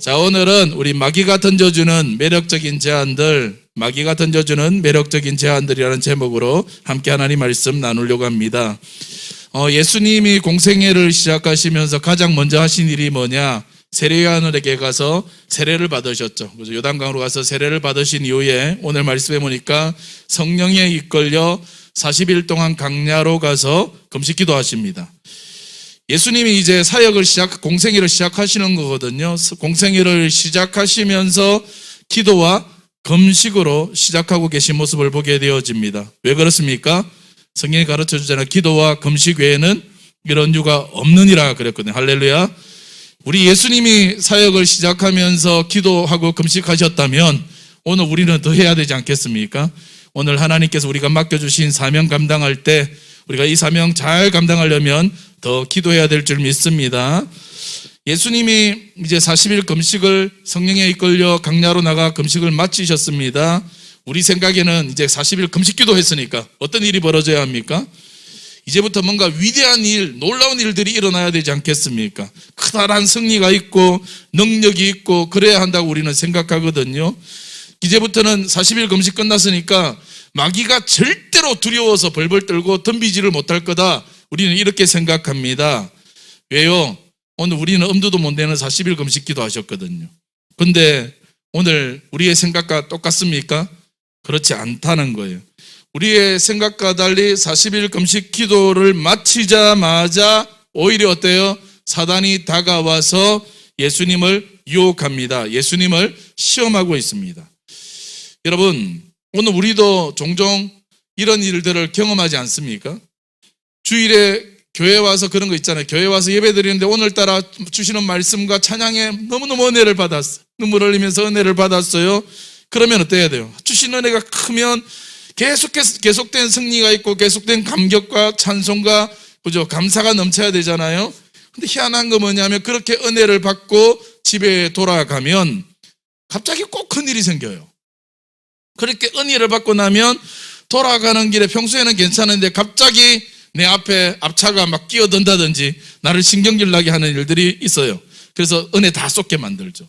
자, 오늘은 우리 마귀가 던져주는 매력적인 제안들이라는 제목으로 함께 하나님 말씀 나누려고 합니다. 예수님이 공생애를 시작하시면서 가장 먼저 하신 일이 뭐냐? 세례요한에게 가서 세례를 받으셨죠. 그래서 요단강으로 가서 세례를 받으신 이후에 오늘 말씀해 보니까 성령에 이끌려 40일 동안 강야로 가서 금식 기도하십니다. 예수님이 이제 공생애를 시작하시는 거거든요. 공생애를 시작하시면서 기도와 금식으로 시작하고 계신 모습을 보게 되어집니다. 왜 그렇습니까? 성경이 가르쳐 주잖아요. 기도와 금식 외에는 이런 이유가 없느니라 그랬거든요. 할렐루야. 우리 예수님이 사역을 시작하면서 기도하고 금식하셨다면 오늘 우리는 더 해야 되지 않겠습니까? 오늘 하나님께서 우리가 맡겨주신 사명 감당할 때 우리가 이 사명 잘 감당하려면 더 기도해야 될 줄 믿습니다. 예수님이 이제 40일 금식을 성령에 이끌려 강야로 나가 금식을 마치셨습니다. 우리 생각에는 이제 40일 금식 기도했으니까 어떤 일이 벌어져야 합니까? 이제부터 뭔가 위대한 일, 놀라운 일들이 일어나야 되지 않겠습니까? 커다란 승리가 있고 능력이 있고 그래야 한다고 우리는 생각하거든요. 이제부터는 40일 금식 끝났으니까 마귀가 절대로 두려워서 벌벌 떨고 덤비지를 못할 거다. 우리는 이렇게 생각합니다. 왜요? 오늘 우리는 엄두도 못 내는 40일 금식 기도하셨거든요. 근데 오늘 우리의 생각과 똑같습니까? 그렇지 않다는 거예요. 우리의 생각과 달리 40일 금식 기도를 마치자마자 오히려 어때요? 사단이 다가와서 예수님을 유혹합니다. 예수님을 시험하고 있습니다. 여러분, 오늘 우리도 종종 이런 일들을 경험하지 않습니까? 주일에 교회 와서 그런 거 있잖아요. 교회 와서 예배 드리는데 오늘따라 주시는 말씀과 찬양에 너무너무 은혜를 받았어요. 눈물 흘리면서 은혜를 받았어요. 그러면 어때야 돼요? 주신 은혜가 크면 계속된 승리가 있고 계속된 감격과 찬송과 그죠? 감사가 넘쳐야 되잖아요. 근데 희한한 거 뭐냐면 그렇게 은혜를 받고 집에 돌아가면 갑자기 꼭 큰일이 생겨요. 그렇게 은혜를 받고 나면 돌아가는 길에 평소에는 괜찮은데 갑자기 내 앞에 앞차가 막 끼어든다든지 나를 신경질 나게 하는 일들이 있어요. 그래서 은혜 다 쏟게 만들죠.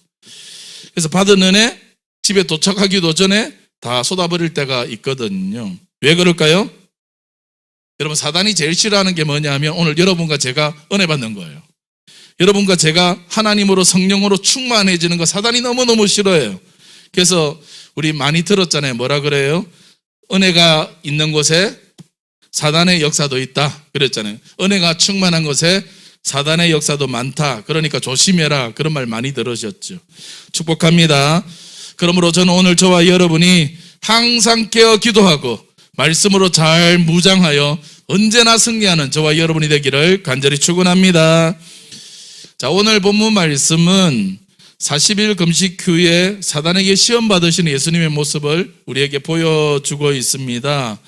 그래서 받은 은혜 집에 도착하기도 전에 다 쏟아버릴 때가 있거든요. 왜 그럴까요? 여러분, 사단이 제일 싫어하는 게 뭐냐면 오늘 여러분과 제가 은혜 받는 거예요. 여러분과 제가 하나님으로 성령으로 충만해지는 거 사단이 너무너무 싫어해요. 그래서 우리 많이 들었잖아요. 뭐라 그래요? 은혜가 있는 곳에 사단의 역사도 있다 그랬잖아요. 은혜가 충만한 곳에 사단의 역사도 많다. 그러니까 조심해라. 그런 말 많이 들으셨죠. 축복합니다. 그러므로 저는 오늘 저와 여러분이 항상 깨어 기도하고 말씀으로 잘 무장하여 언제나 승리하는 저와 여러분이 되기를 간절히 축원합니다. 자, 오늘 본문 말씀은 40일 금식 후에 사단에게 시험 받으시는 예수님의 모습을 우리에게 보여주고 있습니다.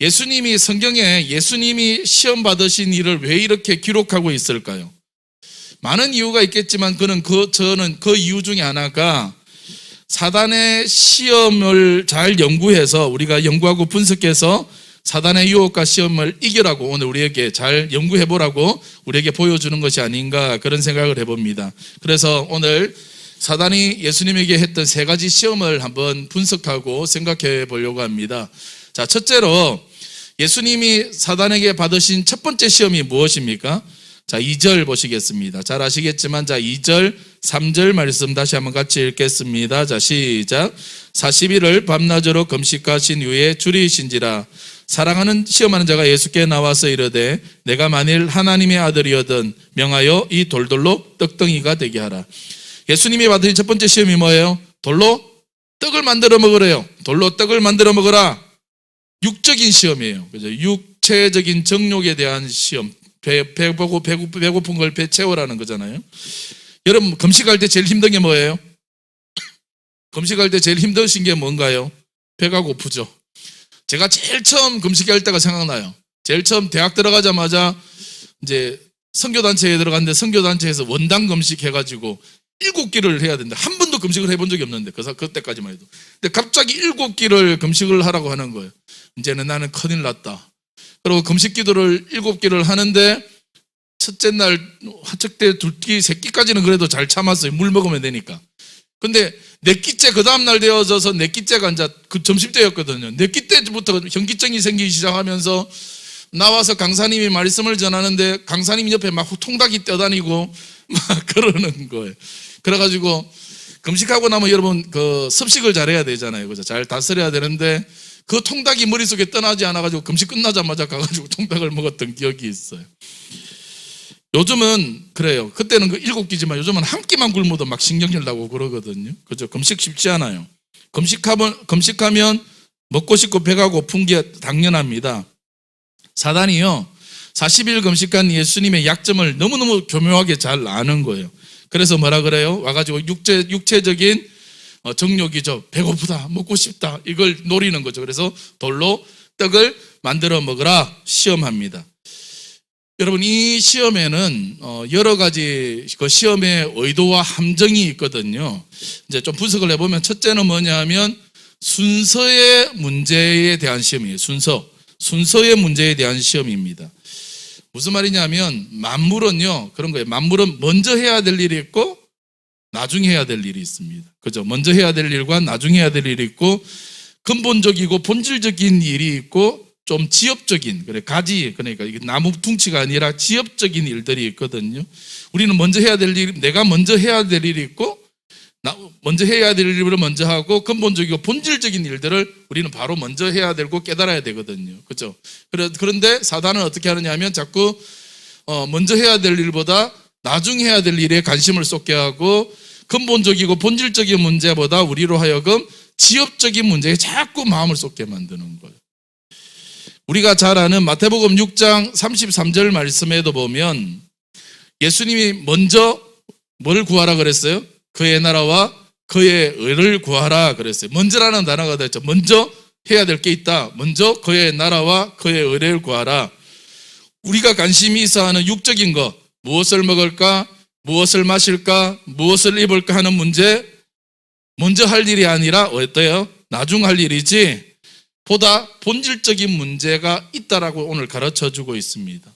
예수님이 성경에 예수님이 시험 받으신 일을 왜 이렇게 기록하고 있을까요? 많은 이유가 있겠지만 저는 그 이유 중에 하나가 사단의 시험을 잘 연구해서 우리가 연구하고 분석해서 사단의 유혹과 시험을 이기라고 오늘 우리에게 잘 연구해보라고 우리에게 보여주는 것이 아닌가 그런 생각을 해봅니다. 그래서 오늘 사단이 예수님에게 했던 세 가지 시험을 한번 분석하고 생각해 보려고 합니다. 자, 첫째로 예수님이 사단에게 받으신 첫 번째 시험이 무엇입니까? 자, 2절 보시겠습니다. 잘 아시겠지만, 자, 2절, 3절 말씀 다시 한번 같이 읽겠습니다. 자, 시작. 40일을 밤낮으로 금식하신 후에 줄이신지라 사랑하는 시험하는 자가 예수께 나와서 이르되 내가 만일 하나님의 아들이거든 명하여 이 돌들로 떡덩이가 되게 하라. 예수님이 받으신 첫 번째 시험이 뭐예요? 돌로 떡을 만들어 먹으래요. 돌로 떡을 만들어 먹으라. 육적인 시험이에요. 그죠? 육체적인 정욕에 대한 시험. 배고픈 걸 배 채우라는 거잖아요. 여러분, 금식할 때 제일 힘든 게 뭐예요? 금식할 때 제일 힘드신 게 뭔가요? 배가 고프죠. 제가 제일 처음 금식할 때가 생각나요. 제일 처음 대학 들어가자마자 이제 선교단체에 들어갔는데 선교단체에서 원당 금식 해가지고 7끼를 해야 된다. 한 번도 금식을 해본 적이 없는데 그때까지만 해도. 근데 갑자기 7끼를 금식을 하라고 하는 거예요. 이제는 나는 큰일 났다. 그리고 금식 기도를 7끼를 하는데 첫째 날 화척대 둘기 셋기까지는 그래도 잘 참았어요. 물 먹으면 되니까. 근데 넷기째 그 다음날 되어져서 넷기째가 이제 그 점심때였거든요. 넷기때부터 현기증이 생기기 시작하면서 나와서 강사님이 말씀을 전하는데 강사님 옆에 막 통닭이 떠다니고 막 그러는 거예요. 그래가지고 금식하고 나면 여러분 그 섭식을 잘해야 되잖아요. 그죠? 잘 다스려야 되는데 그 통닭이 머릿속에 떠나지 않아가지고 금식 끝나자마자 가가지고 통닭을 먹었던 기억이 있어요. 요즘은 그래요. 그때는 그 7끼지만 요즘은 한 끼만 굶어도 막 신경질 나고 그러거든요. 그죠? 금식 쉽지 않아요. 금식하면 먹고 싶고 배가 고픈 게 당연합니다. 사단이요, 40일 금식한 예수님의 약점을 너무너무 교묘하게 잘 아는 거예요. 그래서 뭐라 그래요? 와가지고 육체적인 정욕이죠. 배고프다, 먹고 싶다, 이걸 노리는 거죠. 그래서 돌로 떡을 만들어 먹으라 시험합니다. 여러분, 이 시험에는 여러 가지 그 시험의 의도와 함정이 있거든요. 이제 좀 분석을 해보면 첫째는 뭐냐 하면 순서의 문제에 대한 시험이에요. 순서의 문제에 대한 시험입니다. 무슨 말이냐면 만물은요 그런 거예요. 만물은 먼저 해야 될 일이 있고 나중에 해야 될 일이 있습니다. 그죠? 먼저 해야 될 일과 나중에 해야 될 일이 있고 근본적이고 본질적인 일이 있고 좀 지엽적인, 가지, 그러니까 이게 나무 둥치가 아니라 지엽적인 일들이 있거든요. 우리는 먼저 해야 될 일, 내가 먼저 해야 될 일이 있고 먼저 해야 될 일을 먼저 하고 근본적이고 본질적인 일들을 우리는 바로 먼저 해야 되고 깨달아야 되거든요. 그렇죠? 그런데 사단은 어떻게 하느냐 하면 자꾸 먼저 해야 될 일보다 나중에 해야 될 일에 관심을 쏟게 하고 근본적이고 본질적인 문제보다 우리로 하여금 지엽적인 문제에 자꾸 마음을 쏟게 만드는 거예요. 우리가 잘 아는 마태복음 6장 33절 말씀에도 보면 예수님이 먼저 뭘 구하라 그랬어요? 그의 나라와 그의 의를 구하라 그랬어요. 먼저라는 단어가 됐죠. 먼저 해야 될 게 있다. 먼저 그의 나라와 그의 의를 구하라. 우리가 관심이 있어 하는 육적인 것, 무엇을 먹을까, 무엇을 마실까, 무엇을 입을까 하는 문제, 먼저 할 일이 아니라 어때요? 나중 할 일이지 보다 본질적인 문제가 있다라고 오늘 가르쳐주고 있습니다.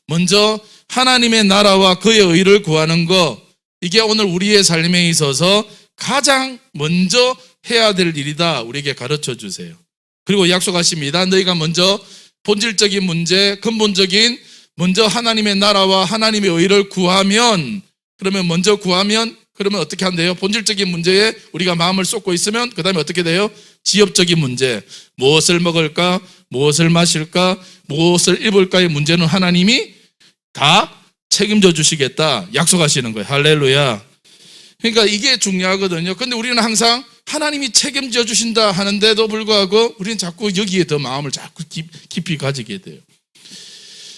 먼저 하나님의 나라와 그의 의를 구하는 것, 이게 오늘 우리의 삶에 있어서 가장 먼저 해야 될 일이다 우리에게 가르쳐 주세요. 그리고 약속하십니다. 너희가 먼저 본질적인 문제, 근본적인 먼저 하나님의 나라와 하나님의 의를 구하면, 그러면 먼저 구하면 그러면 어떻게 한대요? 본질적인 문제에 우리가 마음을 쏟고 있으면 그 다음에 어떻게 돼요? 지엽적인 문제, 무엇을 먹을까, 무엇을 마실까, 무엇을 입을까의 문제는 하나님이 다 책임져 주시겠다 약속하시는 거예요. 할렐루야. 그러니까 이게 중요하거든요. 근데 우리는 항상 하나님이 책임져 주신다 하는데도 불구하고 우리는 자꾸 여기에 더 마음을 자꾸 깊이 가지게 돼요.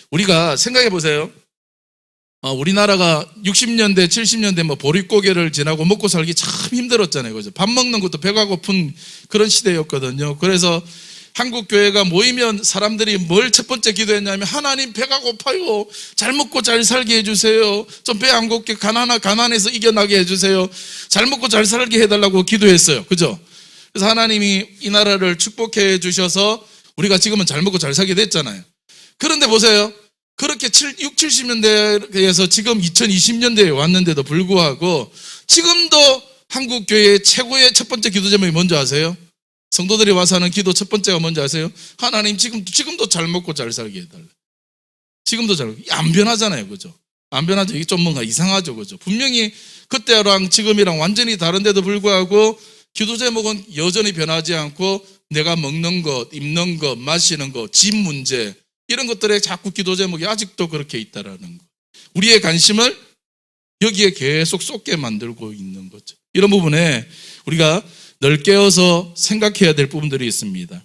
우리가 생각해 보세요. 우리나라가 60년대, 70년대 뭐 보릿고개를 지나고 먹고 살기 참 힘들었잖아요. 그죠? 밥 먹는 것도 배가 고픈 그런 시대였거든요. 그래서 한국 교회가 모이면 사람들이 뭘 첫 번째 기도했냐면 하나님 배가 고파요. 잘 먹고 잘 살게 해주세요. 좀 배 안 고프게 가난해서 이겨나게 해주세요. 잘 먹고 잘 살게 해달라고 기도했어요. 그죠? 그래서 하나님이 이 나라를 축복해 주셔서 우리가 지금은 잘 먹고 잘 살게 됐잖아요. 그런데 보세요. 그렇게 60, 70년대에서 지금 2020년대에 왔는데도 불구하고 지금도 한국 교회의 최고의 첫 번째 기도 제목이 뭔지 아세요? 성도들이 와서 하는 기도 첫 번째가 뭔지 아세요? 하나님 지금도 잘 먹고 잘 살게 해달라. 지금도 안 변하잖아요. 그죠? 안 변하죠. 이게 좀 뭔가 이상하죠. 그죠? 분명히 그때랑 지금이랑 완전히 다른데도 불구하고 기도 제목은 여전히 변하지 않고 내가 먹는 것, 입는 것, 마시는 것, 집 문제 이런 것들에 자꾸 기도 제목이 아직도 그렇게 있다라는 거. 우리의 관심을 여기에 계속 쏟게 만들고 있는 거죠. 이런 부분에 우리가 늘 깨어서 생각해야 될 부분들이 있습니다.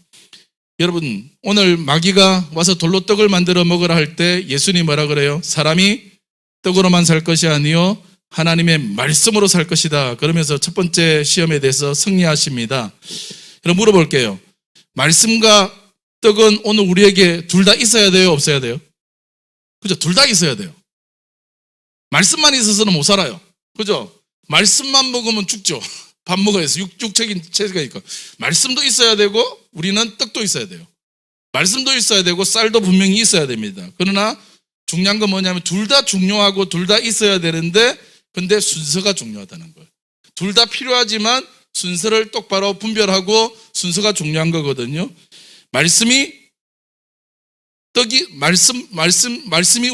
여러분, 오늘 마귀가 와서 돌로 떡을 만들어 먹으라 할 때 예수님 뭐라 그래요? 사람이 떡으로만 살 것이 아니요 하나님의 말씀으로 살 것이다. 그러면서 첫 번째 시험에 대해서 승리하십니다. 그럼 물어볼게요. 말씀과 떡은 오늘 우리에게 둘 다 있어야 돼요? 없어야 돼요? 그죠? 둘 다 있어야 돼요. 말씀만 있어서는 못 살아요. 그죠? 말씀만 먹으면 죽죠. 밥 먹어야 해서 육적인 체질이니까. 말씀도 있어야 되고 우리는 떡도 있어야 돼요. 말씀도 있어야 되고 쌀도 분명히 있어야 됩니다. 그러나 중요한 건 뭐냐면 둘 다 중요하고 둘 다 있어야 되는데 근데 순서가 중요하다는 거예요. 둘 다 필요하지만 순서를 똑바로 분별하고 순서가 중요한 거거든요. 말씀이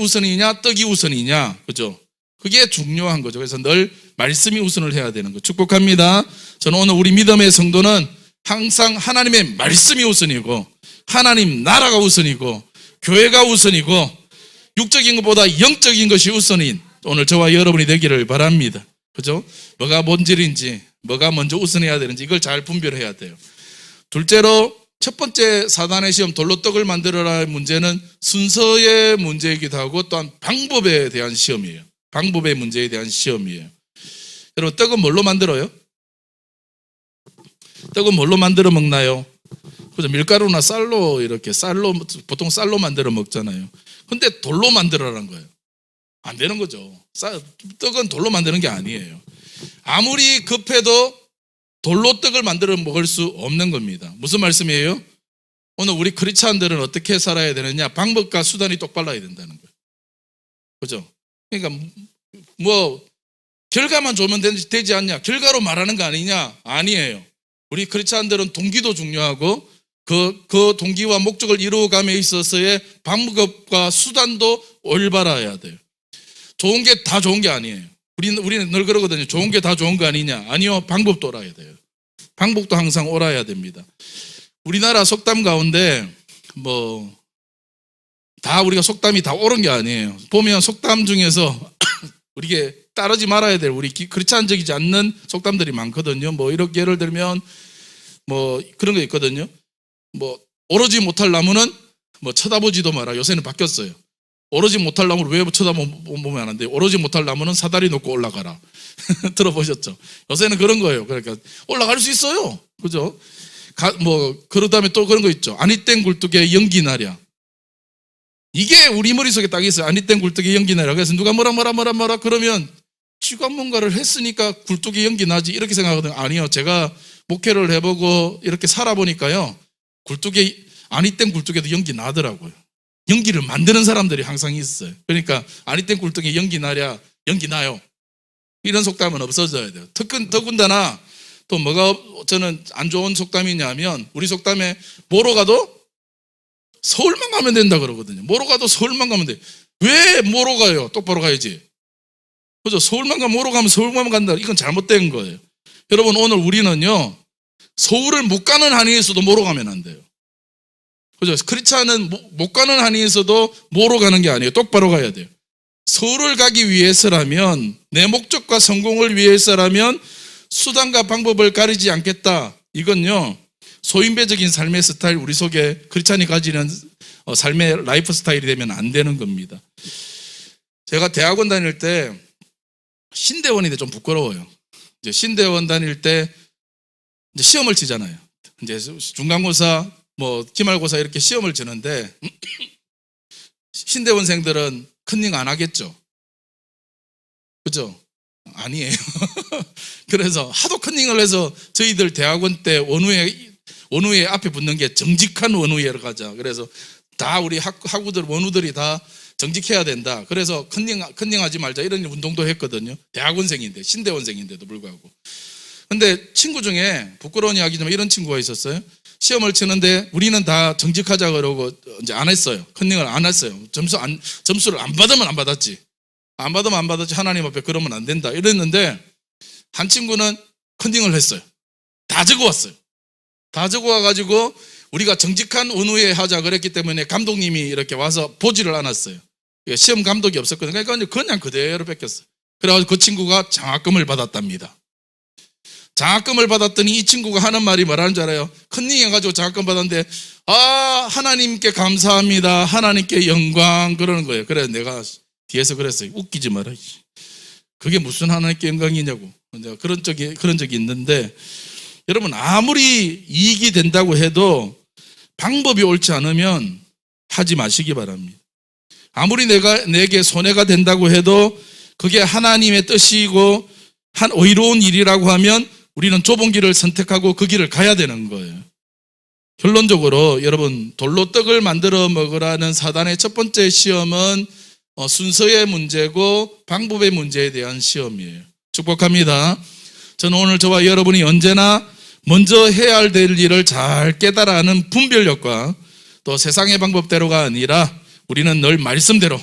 우선이냐 떡이 우선이냐, 그죠? 그게 중요한 거죠. 그래서 늘 말씀이 우선을 해야 되는 거. 축복합니다. 저는 오늘 우리 믿음의 성도는 항상 하나님의 말씀이 우선이고 하나님 나라가 우선이고 교회가 우선이고 육적인 것보다 영적인 것이 우선인 오늘 저와 여러분이 되기를 바랍니다. 그죠? 뭐가 본질인지 뭐가 먼저 우선해야 되는지 이걸 잘 분별해야 돼요. 둘째로 첫 번째 사단의 시험 돌로 떡을 만들어라의 문제는 순서의 문제이기도 하고 또한 방법에 대한 시험이에요. 방법의 문제에 대한 시험이에요. 여러분 떡은 뭘로 만들어요? 떡은 뭘로 만들어 먹나요? 그죠? 밀가루나 쌀로 보통 쌀로 만들어 먹잖아요. 근데 돌로 만들어라는 거예요. 안 되는 거죠. 떡은 돌로 만드는 게 아니에요. 아무리 급해도 돌로 떡을 만들어 먹을 수 없는 겁니다. 무슨 말씀이에요? 오늘 우리 크리스찬들은 어떻게 살아야 되느냐? 방법과 수단이 똑바라야 된다는 거예요. 그죠? 그러니까 뭐 결과만 좋으면 되지 않냐? 결과로 말하는 거 아니냐? 아니에요. 우리 크리스찬들은 동기도 중요하고 그 동기와 목적을 이루어감에 있어서의 방법과 수단도 올바라야 돼요. 좋은 게 다 좋은 게 아니에요. 우리는 늘 그러거든요. 좋은 게 다 좋은 거 아니냐? 아니요. 방법도 옳아야 돼요. 방법도 항상 옳아야 됩니다. 우리나라 속담 가운데 다 우리가 속담이 다 옳은 게 아니에요. 보면 속담 중에서 우리가 따르지 말아야 될 우리 크리스찬적이지 않는 속담들이 많거든요. 이렇게 예를 들면 그런 거 있거든요. 오르지 못할 나무는 쳐다보지도 마라. 요새는 바뀌었어요. 오르지 못할 나무를 왜 쳐다보면 안 돼요? 오르지 못할 나무는 사다리 놓고 올라가라. 들어보셨죠? 요새는 그런 거예요. 그러니까 올라갈 수 있어요. 그죠? 그런 다음에 또 그런 거 있죠. 아니 땐 굴뚝에 연기 나랴. 이게 우리 머릿속에 딱 있어요. 아니 땐 굴뚝에 연기 나랴. 그래서 누가 뭐라 그러면 지가 뭔가를 했으니까 굴뚝에 연기 나지 이렇게 생각하거든요. 아니요. 제가 목회를 해보고 이렇게 살아보니까요. 아니 땐 굴뚝에도 연기 나더라고요. 연기를 만드는 사람들이 항상 있어요. 그러니까 아니 땐 굴뚝에 연기 나랴, 연기 나요. 이런 속담은 없어져야 돼요. 더군다나 또 뭐가 저는 안 좋은 속담이냐면 우리 속담에 뭐로 가도 서울만 가면 된다 그러거든요. 뭐로 가도 서울만 가면 돼. 왜 뭐로 가요? 똑바로 가야지. 그죠? 서울만 가면 뭐로 가면 서울만 간다. 이건 잘못된 거예요. 여러분 오늘 우리는요. 서울을 못 가는 한에서도 뭐로 가면 안 돼요. 그죠? 크리스찬은 못 가는 한에서도 뭐로 가는 게 아니에요. 똑바로 가야 돼요. 서울을 가기 위해서라면 내 목적과 성공을 위해서라면 수단과 방법을 가리지 않겠다. 이건요. 소인배적인 삶의 스타일 우리 속에 크리스찬이 가지는 삶의 라이프 스타일이 되면 안 되는 겁니다. 제가 대학원 다닐 때 신대원인데 좀 부끄러워요. 이제 신대원 다닐 때 이제 시험을 치잖아요. 이제 중간고사, 기말고사 이렇게 시험을 치는데 신대원생들은 컨닝 안 하겠죠. 그죠? 아니에요. 그래서 하도 컨닝을 해서 저희들 대학원 때 원우회 앞에 붙는 게 정직한 원우회를 가자. 그래서 다 우리 학우들 원우들이 다 정직해야 된다. 그래서 컨닝하지 말자 이런 운동도 했거든요. 대학원생인데 신대원생인데도 불구하고. 근데 친구 중에 부끄러운 이야기지만 이런 친구가 있었어요. 시험을 치는데 우리는 다 정직하자 그러고 이제 안 했어요. 컨닝을 안 했어요. 점수를 안 받으면 안 받았지. 안 받으면 안 받았지. 하나님 앞에 그러면 안 된다. 이랬는데 한 친구는 컨닝을 했어요. 다 적어왔어요. 다 적어와가지고 우리가 정직한 원우회 하자 그랬기 때문에 감독님이 이렇게 와서 보지를 않았어요. 시험 감독이 없었거든요. 그러니까 그냥 그대로 뺏겼어요. 그래가지고 그 친구가 장학금을 받았답니다. 장학금을 받았더니 이 친구가 하는 말이 뭐라는 줄 알아요? 컨닝 해가지고 장학금 받았는데 하나님께 감사합니다. 하나님께 영광 그러는 거예요. 그래서 내가 뒤에서 그랬어요. 웃기지 마라. 그게 무슨 하나님께 영광이냐고. 그런 적이 있는데 여러분 아무리 이익이 된다고 해도 방법이 옳지 않으면 하지 마시기 바랍니다. 아무리 내게 손해가 된다고 해도 그게 하나님의 뜻이고 한 의로운 일이라고 하면 우리는 좁은 길을 선택하고 그 길을 가야 되는 거예요. 결론적으로 여러분 돌로 떡을 만들어 먹으라는 사단의 첫 번째 시험은 순서의 문제고 방법의 문제에 대한 시험이에요. 축복합니다. 저는 오늘 저와 여러분이 언제나 먼저 해야 될 일을 잘 깨달아 하는 분별력과 또 세상의 방법대로가 아니라 우리는 늘 말씀대로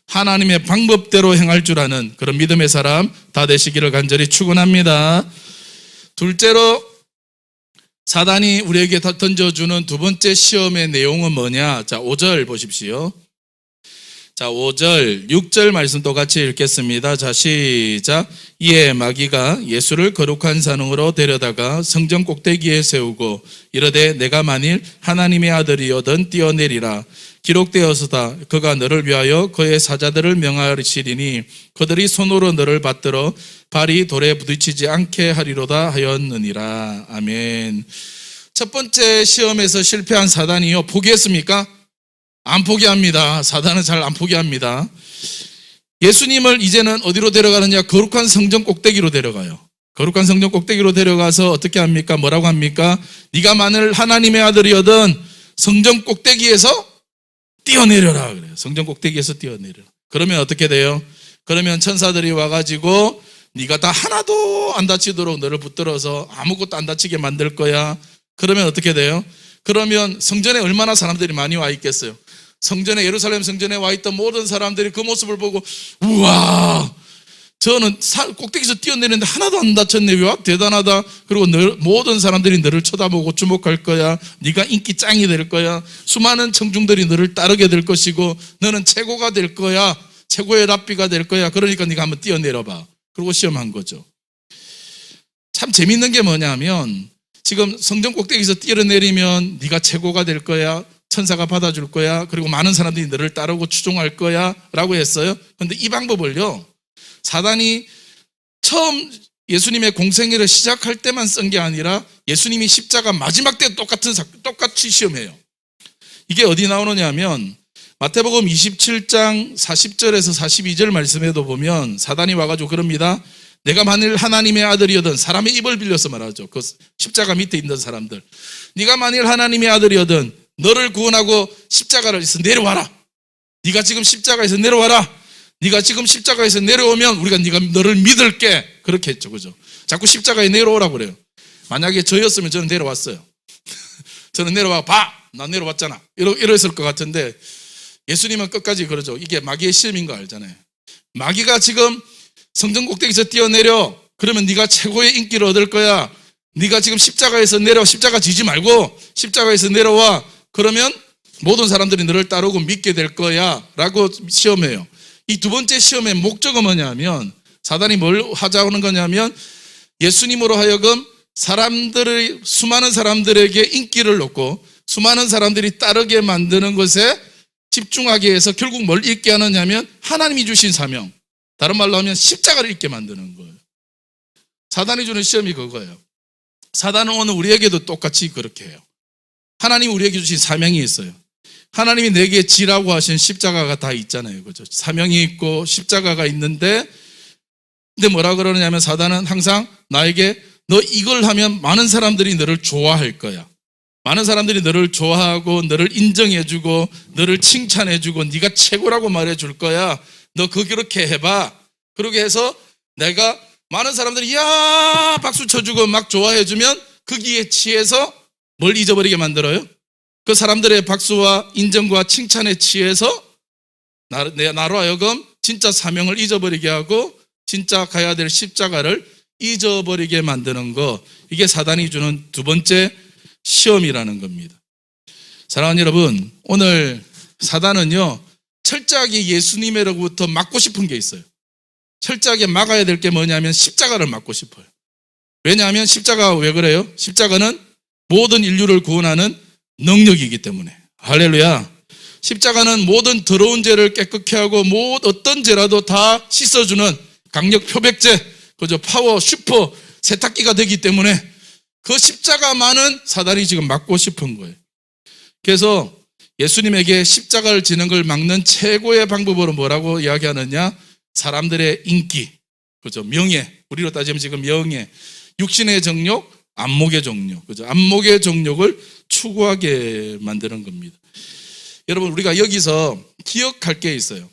하나님의 방법대로 행할 줄 아는 그런 믿음의 사람 다 되시기를 간절히 축원합니다. 둘째로 사단이 우리에게 던져주는 두 번째 시험의 내용은 뭐냐? 자, 5절 보십시오. 자, 5절, 6절 말씀 똑같이 읽겠습니다. 자, 시작. 이에 마귀가 예수를 거룩한 산으로 데려다가 성전 꼭대기에 세우고 이르되 내가 만일 하나님의 아들이거든 뛰어내리라. 기록되었으다. 그가 너를 위하여 그의 사자들을 명하시리니 그들이 손으로 너를 받들어 발이 돌에 부딪히지 않게 하리로다 하였느니라. 아멘. 첫 번째 시험에서 실패한 사단이요, 포기했습니까? 안 포기합니다. 사단은 잘 안 포기합니다. 예수님을 이제는 어디로 데려가느냐? 거룩한 성전 꼭대기로 데려가요. 거룩한 성전 꼭대기로 데려가서 어떻게 합니까? 뭐라고 합니까? 네가 만일 하나님의 아들이거든 성전 꼭대기에서 뛰어내려라 그래요. 성전 꼭대기에서 뛰어내려라. 그러면 어떻게 돼요? 그러면 천사들이 와가지고 네가 다 하나도 안 다치도록 너를 붙들어서 아무것도 안 다치게 만들 거야. 그러면 어떻게 돼요? 그러면 성전에 얼마나 사람들이 많이 와 있겠어요? 성전에, 예루살렘 성전에 와 있던 모든 사람들이 그 모습을 보고 우와, 저는 꼭대기에서 뛰어내리는데 하나도 안 다쳤네. 와, 대단하다. 그리고 모든 사람들이 너를 쳐다보고 주목할 거야. 네가 인기 짱이 될 거야. 수많은 청중들이 너를 따르게 될 것이고 너는 최고가 될 거야. 최고의 랍비가 될 거야. 그러니까 네가 한번 뛰어내려봐. 그리고 시험한 거죠. 참 재밌는 게 뭐냐면 지금 성전 꼭대기에서 뛰어내리면 네가 최고가 될 거야. 천사가 받아줄 거야. 그리고 많은 사람들이 너를 따르고 추종할 거야 라고 했어요. 그런데 이 방법을요, 사단이 처음 예수님의 공생애를 시작할 때만 쓴 게 아니라 예수님이 십자가 마지막 때 똑같이 시험해요. 이게 어디 나오느냐 하면 마태복음 27장 40절에서 42절 말씀에도 보면 사단이 와가지고 그럽니다. 내가 만일 하나님의 아들이거든, 사람의 입을 빌려서 말하죠. 그 십자가 밑에 있는 사람들. 네가 만일 하나님의 아들이거든 너를 구원하고 십자가에서 내려와라. 네가 지금 십자가에서 내려와라. 네가 지금 십자가에서 내려오면 우리가 너를 믿을게. 그렇게 했죠. 그죠? 자꾸 십자가에 내려오라고 그래요. 만약에 저였으면 저는 내려왔어요. 저는 내려와 봐. 나 내려왔잖아. 이랬을 것 같은데 예수님은 끝까지 그러죠. 이게 마귀의 시험인 거 알잖아요. 마귀가 지금 성전 꼭대기에서 뛰어내려. 그러면 네가 최고의 인기를 얻을 거야. 네가 지금 십자가에서 내려와. 십자가 지지 말고 십자가에서 내려와. 그러면 모든 사람들이 너를 따르고 믿게 될 거야 라고 시험해요. 이 두 번째 시험의 목적은 뭐냐면 사단이 뭘 하자는 거냐면 예수님으로 하여금 수많은 사람들에게 인기를 얻고 수많은 사람들이 따르게 만드는 것에 집중하게 해서 결국 뭘 잊게 하느냐면 하나님이 주신 사명, 다른 말로 하면 십자가를 잊게 만드는 거예요. 사단이 주는 시험이 그거예요. 사단은 오늘 우리에게도 똑같이 그렇게 해요. 하나님이 우리에게 주신 사명이 있어요. 하나님이 내게 지라고 하신 십자가가 다 있잖아요. 그죠? 사명이 있고 십자가가 있는데, 근데 뭐라 그러느냐면 사단은 항상 나에게 너 이걸 하면 많은 사람들이 너를 좋아할 거야. 많은 사람들이 너를 좋아하고 너를 인정해주고 너를 칭찬해주고 네가 최고라고 말해줄 거야. 너 그렇게 해봐. 그렇게 해서 내가 많은 사람들이 야 박수 쳐주고 막 좋아해주면 거기에 취해서 뭘 잊어버리게 만들어요? 그 사람들의 박수와 인정과 칭찬에 취해서 나로 하여금 진짜 사명을 잊어버리게 하고 진짜 가야 될 십자가를 잊어버리게 만드는 거, 이게 사단이 주는 두 번째 시험이라는 겁니다. 사랑하는 여러분, 오늘 사단은요 철저하게 예수님으로부터 막고 싶은 게 있어요. 철저하게 막아야 될 게 뭐냐면 십자가를 막고 싶어요. 왜냐하면 십자가가 왜 그래요? 십자가는 모든 인류를 구원하는 능력이기 때문에. 할렐루야. 십자가는 모든 더러운 죄를 깨끗게 하고 어떤 죄라도 다 씻어주는 강력 표백제, 그죠? 파워 슈퍼 세탁기가 되기 때문에 그 십자가만은 사단이 지금 막고 싶은 거예요. 그래서 예수님에게 십자가를 지는 걸 막는 최고의 방법으로 뭐라고 이야기하느냐? 사람들의 인기, 그죠? 명예, 우리로 따지면 지금 명예, 육신의 정욕, 안목의 정욕, 그죠? 안목의 정욕을 추구하게 만드는 겁니다. 여러분, 우리가 여기서 기억할 게 있어요.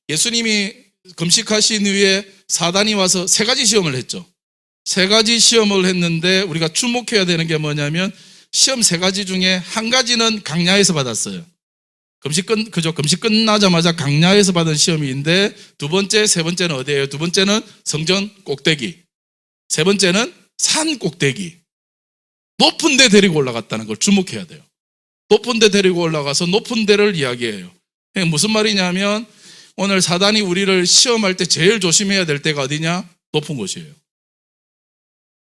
예수님이 금식하신 후에 사단이 와서 세 가지 시험을 했죠. 세 가지 시험을 했는데 우리가 주목해야 되는 게 뭐냐면 시험 세 가지 중에 한 가지는 강야에서 받았어요. 금식 끝나자마자 강야에서 받은 시험인데 두 번째, 세 번째는 어디예요? 두 번째는 성전 꼭대기, 세 번째는 산 꼭대기. 높은 데 데리고 올라갔다는 걸 주목해야 돼요. 높은 데 데리고 올라가서 높은 데를 이야기해요. 무슨 말이냐면 오늘 사단이 우리를 시험할 때 제일 조심해야 될 때가 어디냐? 높은 곳이에요.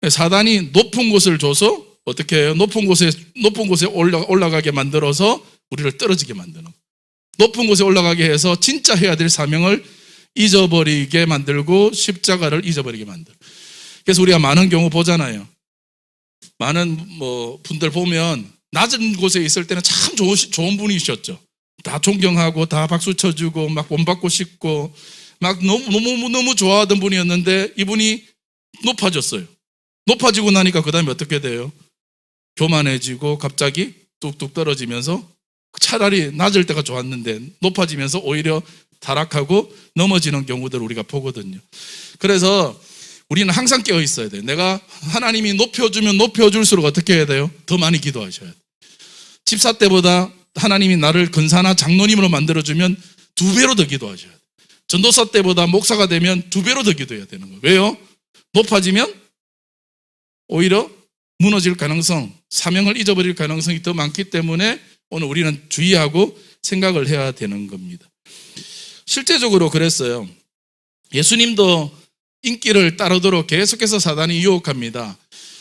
사단이 높은 곳을 줘서 어떻게 해요? 높은 곳에 올라가게 만들어서 우리를 떨어지게 만드는 거예요. 높은 곳에 올라가게 해서 진짜 해야 될 사명을 잊어버리게 만들고 십자가를 잊어버리게 만들어요. 그래서 우리가 많은 경우 보잖아요. 많은 분들 보면 낮은 곳에 있을 때는 참 좋은 분이셨죠. 다 존경하고 다 박수 쳐주고 막 본받고 싶고 막 너무 좋아하던 분이었는데 이분이 높아졌어요. 높아지고 나니까 그 다음에 어떻게 돼요? 교만해지고 갑자기 뚝뚝 떨어지면서 차라리 낮을 때가 좋았는데 높아지면서 오히려 타락하고 넘어지는 경우들을 우리가 보거든요. 그래서 우리는 항상 깨어 있어야 돼요. 내가 하나님이 높여주면 높여줄수록 어떻게 해야 돼요? 더 많이 기도하셔야 돼요. 집사 때보다 하나님이 나를 근사나 장로님으로 만들어주면 2배로 더 기도하셔야 돼요. 전도사 때보다 목사가 되면 2배로 더 기도해야 되는 거예요. 왜요? 높아지면 오히려 무너질 가능성, 사명을 잊어버릴 가능성이 더 많기 때문에 오늘 우리는 주의하고 생각을 해야 되는 겁니다. 실제적으로 그랬어요. 예수님도 인기를 따르도록 계속해서 사단이 유혹합니다.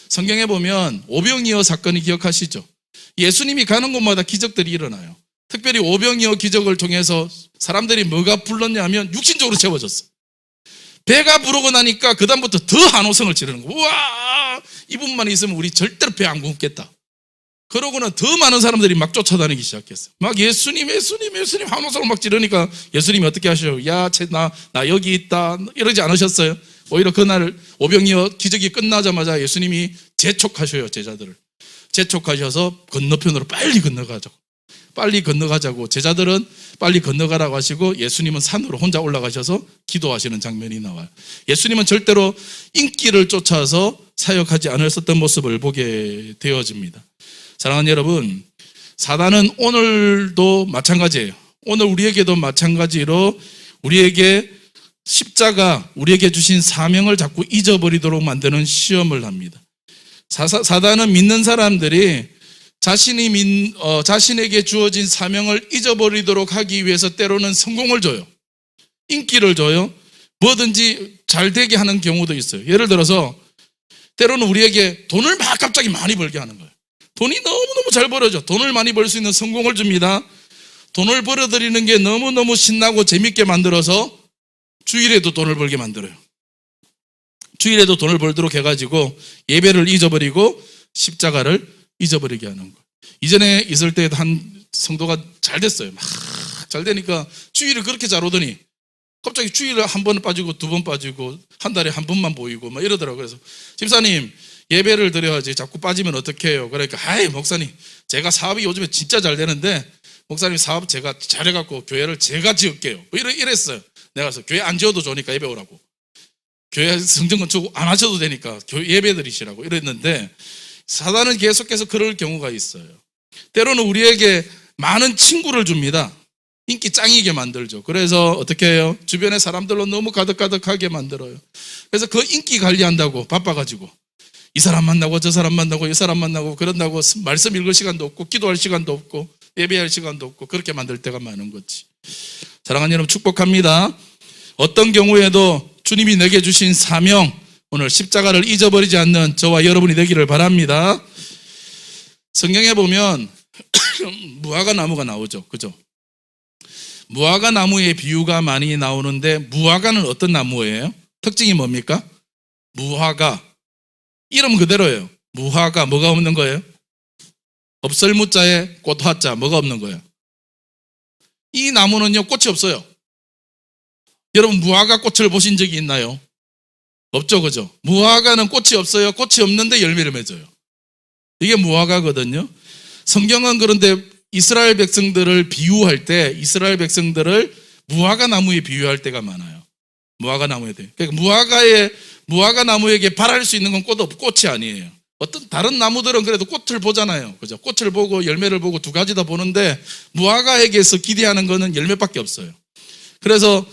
성경에 보면 오병이어 사건이 기억하시죠? 예수님이 가는 곳마다 기적들이 일어나요. 특별히 오병이어 기적을 통해서 사람들이 뭐가 불렀냐면 육신적으로 채워졌어. 배가 부르고 나니까 그 다음부터 더 한호성을 지르는 거예요. 우와, 이분만 있으면 우리 절대로 배 안 굶겠다. 그러고는 더 많은 사람들이 막 쫓아다니기 시작했어요. 막 예수님 한호성을 막 지르니까 예수님이 어떻게 하셔요? 야, 나 여기 있다 이러지 않으셨어요? 오히려 그날 오병이어 기적이 끝나자마자 예수님이 재촉하셔요. 제자들을 재촉하셔서 건너편으로 빨리 건너가자고 제자들은 빨리 건너가라고 하시고 예수님은 산으로 혼자 올라가셔서 기도하시는 장면이 나와요. 예수님은 절대로 인기를 쫓아서 사역하지 않으셨던 모습을 보게 되어집니다. 사랑하는 여러분, 사단은 오늘도 마찬가지예요. 오늘 우리에게도 마찬가지로 우리에게 십자가, 우리에게 주신 사명을 자꾸 잊어버리도록 만드는 시험을 합니다. 사단은 믿는 사람들이 자신에게 주어진 사명을 잊어버리도록 하기 위해서 때로는 성공을 줘요. 인기를 줘요. 뭐든지 잘 되게 하는 경우도 있어요. 예를 들어서 때로는 우리에게 돈을 막 갑자기 많이 벌게 하는 거예요. 돈이 너무너무 잘 벌어져. 돈을 많이 벌 수 있는 성공을 줍니다. 돈을 벌어들이는 게 너무너무 신나고 재밌게 만들어서 주일에도 돈을 벌게 만들어요. 주일에도 돈을 벌도록 해가지고 예배를 잊어버리고 십자가를 잊어버리게 하는 거예요. 이전에 있을 때 한 성도가 잘 됐어요. 막 잘 되니까 주일을 그렇게 잘 오더니 갑자기 주일에 한 번 빠지고 2번 빠지고 한 달에 한 번만 보이고 막 이러더라고요. 그래서 집사님 예배를 드려야지 자꾸 빠지면 어떡해요? 그러니까 아이 목사님 제가 사업이 요즘에 진짜 잘 되는데 목사님 사업 제가 잘해갖고 교회를 제가 지을게요. 이랬어요. 내가 그래서 교회 안 지어도 좋으니까 예배 오라고. 교회 성전 건축 안 하셔도 되니까 교회 예배 드리시라고 이랬는데 사단은 계속해서 그럴 경우가 있어요. 때로는 우리에게 많은 친구를 줍니다. 인기 짱이게 만들죠. 그래서 어떻게 해요? 주변의 사람들로 너무 가득가득하게 만들어요. 그래서 그 인기 관리한다고 바빠가지고 이 사람 만나고 저 사람 만나고 이 사람 만나고 그런다고 말씀 읽을 시간도 없고 기도할 시간도 없고 예배할 시간도 없고 그렇게 만들 때가 많은 거지. 사랑하는 여러분 축복합니다. 어떤 경우에도 주님이 내게 주신 사명, 오늘 십자가를 잊어버리지 않는 저와 여러분이 되기를 바랍니다. 성경에 보면 무화과 나무가 나오죠. 그죠? 무화과 나무의 비유가 많이 나오는데 무화과는 어떤 나무예요? 특징이 뭡니까? 무화과. 이름 그대로예요. 무화과 뭐가 없는 거예요? 없을 무자에 꽃화자 뭐가 없는 거예요? 이 나무는요 꽃이 없어요. 여러분 무화과 꽃을 보신 적이 있나요? 없죠, 그죠? 무화과는 꽃이 없어요. 꽃이 없는데 열매를 맺어요. 이게 무화과거든요. 성경은 그런데 이스라엘 백성들을 비유할 때 이스라엘 백성들을 무화과 나무에 비유할 때가 많아요. 무화과 나무에 대해. 그러니까 무화과 나무에게 바랄 수 있는 건 꽃이 아니에요. 어떤 다른 나무들은 그래도 꽃을 보잖아요. 그죠? 꽃을 보고 열매를 보고 두 가지 다 보는데 무화과에게서 기대하는 거는 열매밖에 없어요. 그래서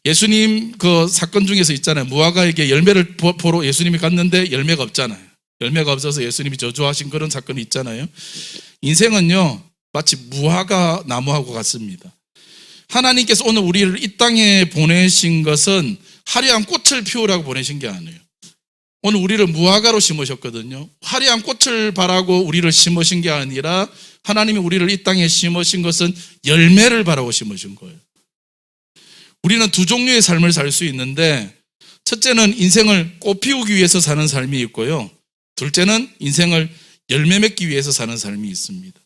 예수님 그 사건 중에서 있잖아요. 무화과에게 열매를 보러 예수님이 갔는데 열매가 없잖아요. 열매가 없어서 예수님이 저주하신 그런 사건이 있잖아요. 인생은요, 마치 무화과 나무하고 같습니다. 하나님께서 오늘 우리를 이 땅에 보내신 것은 화려한 꽃을 피우라고 보내신 게 아니에요. 오늘 우리를 무화과로 심으셨거든요. 화려한 꽃을 바라고 우리를 심으신 게 아니라 하나님이 우리를 이 땅에 심으신 것은 열매를 바라고 심으신 거예요. 우리는 두 종류의 삶을 살 수 있는데, 첫째는 인생을 꽃 피우기 위해서 사는 삶이 있고요, 둘째는 인생을 열매 맺기 위해서 사는 삶이 있습니다.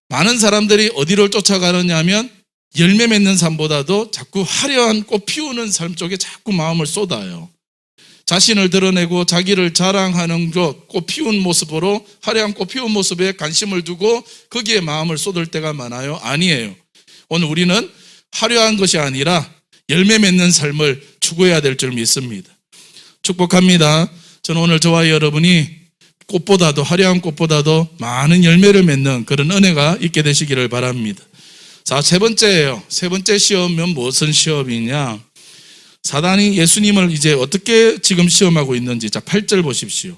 많은 사람들이 어디를 쫓아가느냐 하면 열매 맺는 삶보다도 자꾸 화려한 꽃 피우는 삶 쪽에 자꾸 마음을 쏟아요. 자신을 드러내고 자기를 자랑하는 꽃 피운 모습으로, 화려한 꽃 피운 모습에 관심을 두고 거기에 마음을 쏟을 때가 많아요. 아니에요. 오늘 우리는 화려한 것이 아니라 열매 맺는 삶을 추구해야 될 줄 믿습니다. 축복합니다. 저는 오늘 저와 여러분이 꽃보다도, 화려한 꽃보다도 많은 열매를 맺는 그런 은혜가 있게 되시기를 바랍니다. 자, 세 번째예요. 세 번째 시험은 무슨 시험이냐? 사단이 예수님을 이제 어떻게 지금 시험하고 있는지. 자, 8절 보십시오.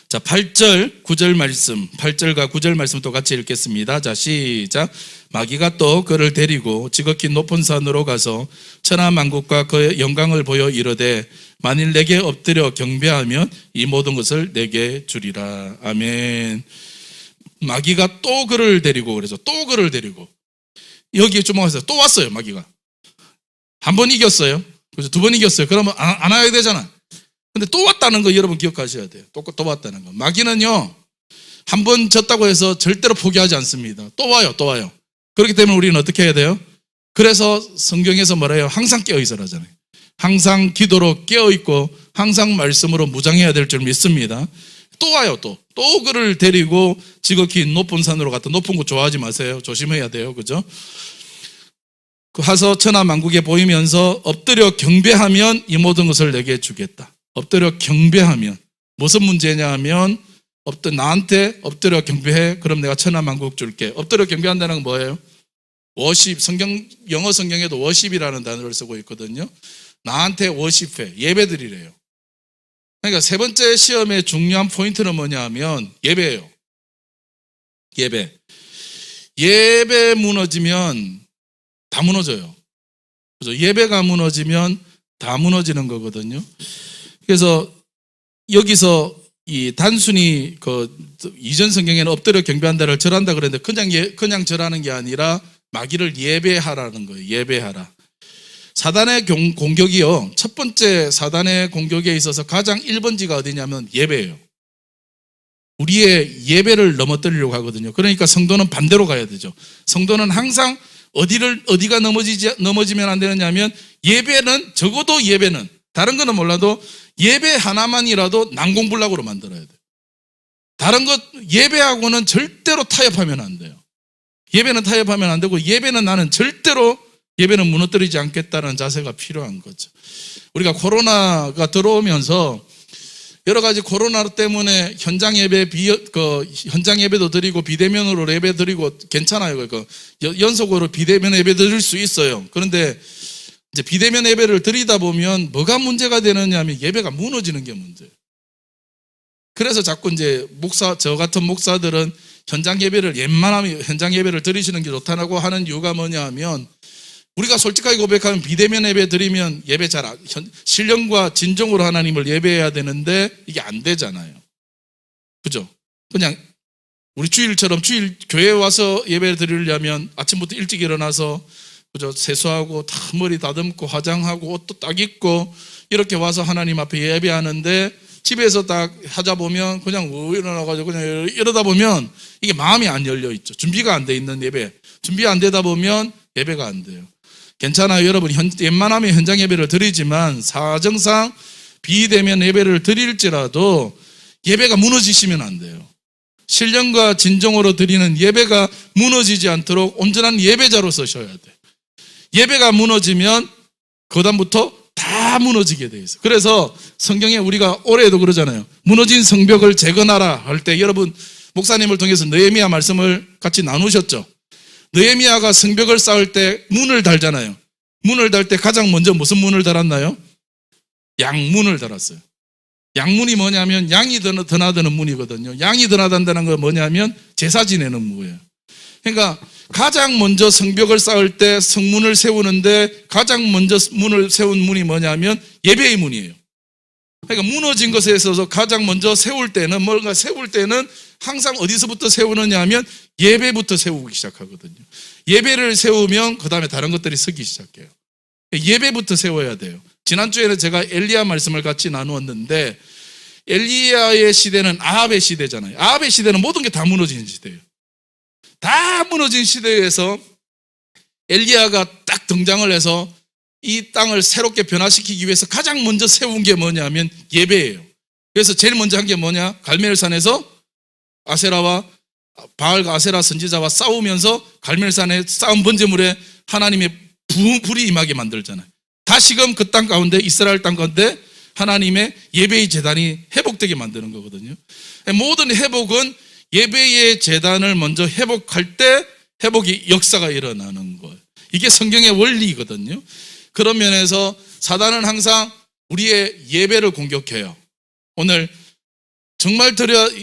자, 8절, 9절 말씀, 8절과 9절 말씀 또 같이 읽겠습니다. 자, 시작. 마귀가 또 그를 데리고 지극히 높은 산으로 가서 천하만국과 그의 영광을 보여 이르되 만일 내게 엎드려 경배하면 이 모든 것을 내게 주리라. 아멘. 마귀가 또 그를 데리고, 그래서 또 그를 데리고, 여기에 주목하세요. 또 왔어요. 마귀가 한 번 이겼어요. 그래서 두 번 이겼어요. 그러면 안 와야 되잖아. 근데 또 왔다는 거 여러분 기억하셔야 돼요. 또 왔다는 거. 마귀는요, 한 번 졌다고 해서 절대로 포기하지 않습니다. 또 와요. 그렇기 때문에 우리는 어떻게 해야 돼요? 그래서 성경에서 뭐래요? 항상 깨어 있으라잖아요. 항상 기도로 깨어 있고 항상 말씀으로 무장해야 될 줄 믿습니다. 또 와요. 또 그를 데리고 지극히 높은 산으로 갔다. 높은 곳 좋아하지 마세요. 조심해야 돼요. 그죠? 가서 천하만국에 보이면서 엎드려 경배하면 이 모든 것을 내게 주겠다. 엎드려 경배하면 무슨 문제냐 하면, 나한테 엎드려 경배해. 그럼 내가 천하만국 줄게. 엎드려 경배한다는 건 뭐예요? 워십. 영어 성경에도 워십이라는 단어를 쓰고 있거든요. 나한테 워십해. 예배드리래요. 그러니까 세 번째 시험의 중요한 포인트는 뭐냐 하면 예배예요. 예배 무너지면 다 무너져요. 그래서 예배가 무너지면 다 무너지는 거거든요. 그래서 여기서 이 단순히 이전 성경에는 엎드려 경배한다를 절한다 그랬는데 그냥 절하는 게 아니라 마귀를 예배하라는 거예요. 예배하라. 사단의 공격이요, 첫 번째 사단의 공격에 있어서 가장 1번지가 어디냐면 예배예요. 우리의 예배를 넘어뜨리려고 하거든요. 그러니까 성도는 반대로 가야 되죠. 성도는 항상 어디가 넘어지면 안 되느냐면 예배는, 적어도 예배는, 다른 거는 몰라도 예배 하나만이라도 난공불락으로 만들어야 돼요. 다른 것, 예배하고는 절대로 타협하면 안 돼요. 예배는 타협하면 안 되고, 나는 절대로 예배는 무너뜨리지 않겠다는 자세가 필요한 거죠. 우리가 코로나가 들어오면서 여러 가지 코로나 때문에 현장 예배도 드리고 비대면으로 예배 드리고 괜찮아요. 연속으로 비대면 예배 드릴 수 있어요. 그런데 이제 비대면 예배를 드리다 보면 뭐가 문제가 되느냐 하면 예배가 무너지는 게 문제예요. 그래서 자꾸 이제 저 같은 목사들은 현장 예배를 웬만하면 현장 예배를 드리시는 게 좋다고 하는 이유가 뭐냐 하면, 우리가 솔직하게 고백하면 비대면 예배 드리면 예배 신령과 진정으로 하나님을 예배해야 되는데 이게 안 되잖아요. 그죠? 그냥 우리 주일처럼 교회에 와서 예배를 드리려면 아침부터 일찍 일어나서, 그죠? 세수하고 다 머리 다듬고 화장하고 옷도 딱 입고 이렇게 와서 하나님 앞에 예배하는데, 집에서 딱 하자 보면 그냥 일어나가지고 그냥 이러다 보면 이게 마음이 안 열려 있죠. 준비가 안 돼 있는 예배. 준비 안 되다 보면 예배가 안 돼요. 괜찮아요. 여러분, 웬만하면 현장 예배를 드리지만 사정상 비대면 예배를 드릴지라도 예배가 무너지시면 안 돼요. 신령과 진정으로 드리는 예배가 무너지지 않도록 온전한 예배자로 서셔야 돼. 예배가 무너지면 그다음부터 다 무너지게 돼 있어. 그래서 성경에 우리가 올해도 그러잖아요. 무너진 성벽을 재건하라 할 때 여러분 목사님을 통해서 느헤미야 말씀을 같이 나누셨죠. 느헤미야가 성벽을 쌓을 때 문을 달잖아요. 문을 달 때 가장 먼저 무슨 문을 달았나요? 양문을 달았어요. 양문이 뭐냐면 양이 드나드는 문이거든요. 양이 드나든다는 건 뭐냐면 제사 지내는 문이에요. 그러니까 가장 먼저 성벽을 쌓을 때 성문을 세우는데 가장 먼저 문을 세운 문이 뭐냐면 예배의 문이에요. 그러니까 무너진 것에 있어서 가장 먼저 세울 때는 뭔가 세울 때는 항상 어디서부터 세우느냐 하면 예배부터 세우기 시작하거든요. 예배를 세우면 그 다음에 다른 것들이 서기 시작해요. 예배부터 세워야 돼요. 지난주에는 제가 엘리야 말씀을 같이 나누었는데 엘리야의 시대는 아합의 시대잖아요. 아합의 시대는 모든 게 다 무너진 시대예요. 다 무너진 시대에서 엘리야가 딱 등장을 해서 이 땅을 새롭게 변화시키기 위해서 가장 먼저 세운 게 뭐냐면 예배예요. 그래서 제일 먼저 한 게 뭐냐? 갈멜산에서 아세라와 바알과 아세라 선지자와 싸우면서 갈멜산의 싸움 번제물에 하나님의 불이 임하게 만들잖아요. 다시금 그 땅 가운데 이스라엘 땅 가운데 하나님의 예배의 제단이 회복되게 만드는 거거든요. 모든 회복은 예배의 제단을 먼저 회복할 때 회복이 역사가 일어나는 거예요. 이게 성경의 원리거든요. 그런 면에서 사단은 항상 우리의 예배를 공격해요. 오늘 정말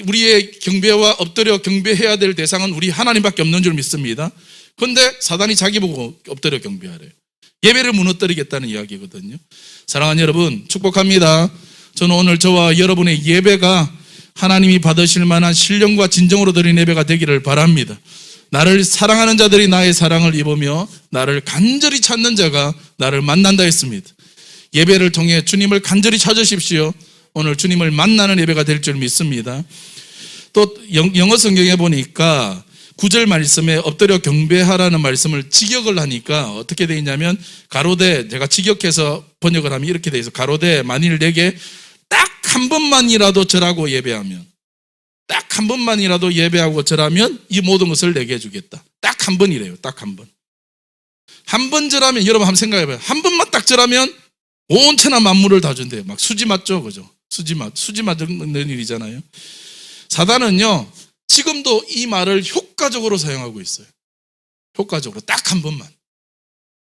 우리의 경배와 엎드려 경배해야 될 대상은 우리 하나님밖에 없는 줄 믿습니다. 그런데 사단이 자기 보고 엎드려 경배하래요. 예배를 무너뜨리겠다는 이야기거든요. 사랑하는 여러분, 축복합니다. 저는 오늘 저와 여러분의 예배가 하나님이 받으실 만한 신령과 진정으로 드린 예배가 되기를 바랍니다. 나를 사랑하는 자들이 나의 사랑을 입으며 나를 간절히 찾는 자가 나를 만난다 했습니다. 예배를 통해 주님을 간절히 찾으십시오. 오늘 주님을 만나는 예배가 될 줄 믿습니다. 또 영어 성경에 보니까 9절 말씀에 엎드려 경배하라는 말씀을 직역을 하니까 어떻게 되어 있냐면 가로대, 제가 직역해서 번역을 하면 이렇게 되어 있어요. 가로대 만일 내게 딱 한 번만이라도 절하고 예배하면, 딱 한 번만이라도 예배하고 절하면 이 모든 것을 내게 해주겠다. 딱 한 번이래요. 딱 한 번. 한 번 절하면, 여러분 한번 생각해봐요. 한 번만 딱 절하면 온 천하 만물을 다 준대요. 막 수지 맞죠? 그죠? 수지 맞는 일이잖아요. 사단은요, 지금도 이 말을 효과적으로 사용하고 있어요. 효과적으로. 딱 한 번만.